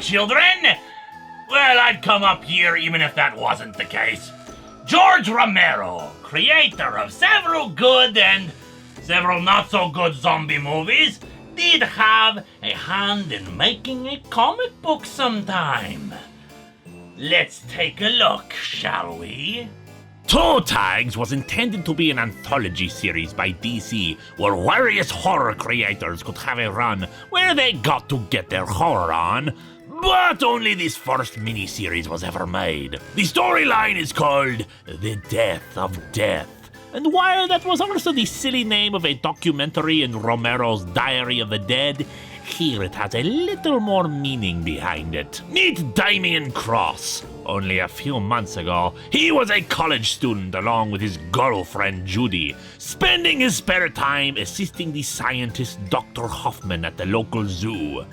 children? Well, I'd come up here even if that wasn't the case. George Romero, creator of several good and several not-so-good zombie movies, did have a hand in making a comic book sometime. Let's take a look, shall we? Toe Tags was intended to be an anthology series by DC where various horror creators could have a run where they got to get their horror on, but only this first miniseries was ever made. The storyline is called The Death of Death, and while that was also the silly name of a documentary in Romero's Diary of the Dead, here it has a little more meaning behind it. Meet Damien Cross. Only a few months ago, he was a college student along with his girlfriend Judy, spending his spare time assisting the scientist Dr. Hoffman at the local zoo.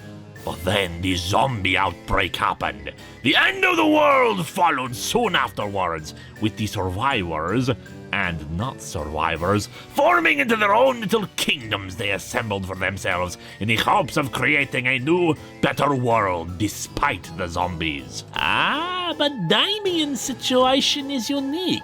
But then the zombie outbreak happened. The end of the world followed soon afterwards, with the survivors and not survivors forming into their own little kingdoms they assembled for themselves in the hopes of creating a new, better world despite the zombies. But Damien's situation is unique.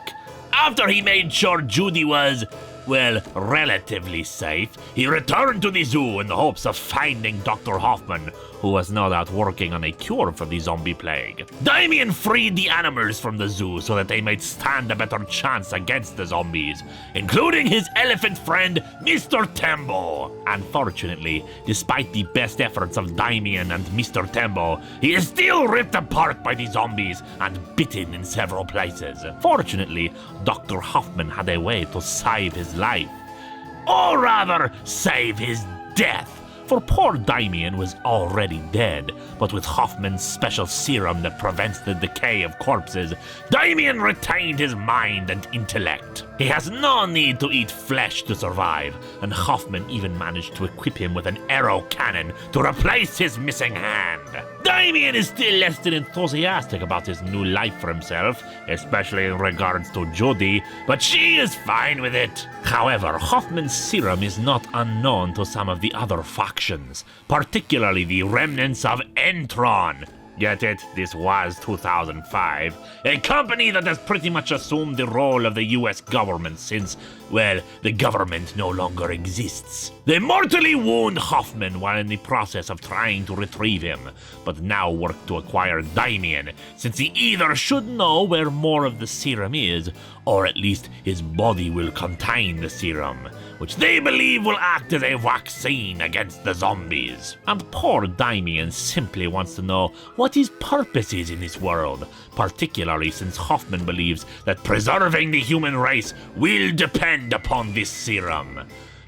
After he made sure Judy was, well, relatively safe, he returned to the zoo in the hopes of finding Dr. Hoffman, who was no doubt working on a cure for the zombie plague. Damien freed the animals from the zoo so that they might stand a better chance against the zombies, including his elephant friend, Mr. Tembo. Unfortunately, despite the best efforts of Damien and Mr. Tembo, he is still ripped apart by the zombies and bitten in several places. Fortunately, Dr. Hoffman had a way to save his life. Or rather, save his death. For poor Damien was already dead, but with Hoffman's special serum that prevents the decay of corpses, Damien retained his mind and intellect. He has no need to eat flesh to survive, and Hoffman even managed to equip him with an arrow cannon to replace his missing hand. Damien is still less than enthusiastic about his new life for himself, especially in regards to Judy, but she is fine with it. However, Hoffman's serum is not unknown to some of the other factions, particularly the remnants of Entron. Get it? This was 2005. A company that has pretty much assumed the role of the US government since, well, the government no longer exists. They mortally wound Hoffman while in the process of trying to retrieve him, but now work to acquire Damien, since he either should know where more of the serum is, or at least his body will contain the serum, which they believe will act as a vaccine against the zombies. And poor Damien simply wants to know what his purpose is in this world, particularly since Hoffman believes that preserving the human race will depend upon this serum.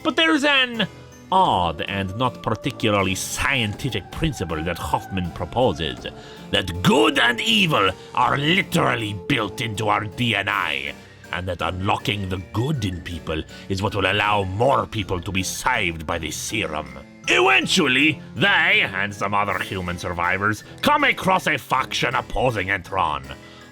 But there's an odd and not particularly scientific principle that Hoffman proposes, that good and evil are literally built into our DNA, and that unlocking the good in people is what will allow more people to be saved by the serum. Eventually, they, and some other human survivors, come across a faction opposing Entron,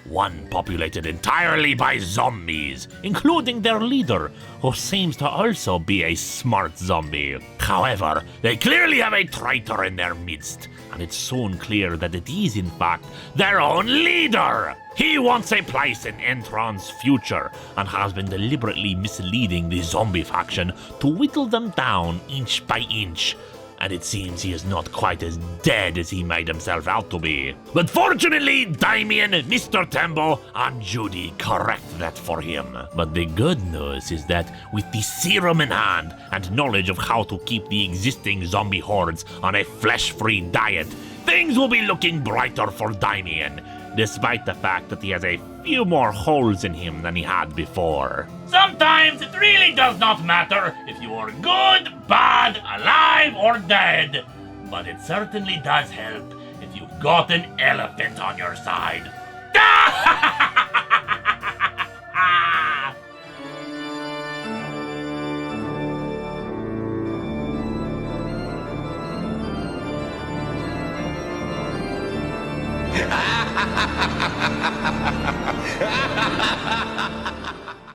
one populated entirely by zombies, including their leader, who seems to also be a smart zombie. However, they clearly have a traitor in their midst, and it's soon clear that it is in fact their own leader. He wants a place in Entron's future, and has been deliberately misleading the zombie faction to whittle them down inch by inch. And it seems he is not quite as dead as he made himself out to be. But fortunately, Damien, Mr. Tembo, and Judy correct that for him. But the good news is that with the serum in hand and knowledge of how to keep the existing zombie hordes on a flesh-free diet, things will be looking brighter for Damien, despite the fact that he has a few more holes in him than he had before. Sometimes it really does not matter if you are good, bad, alive, or dead, but it certainly does help if you've got an elephant on your side. Ha ha ha ha ha ha ha!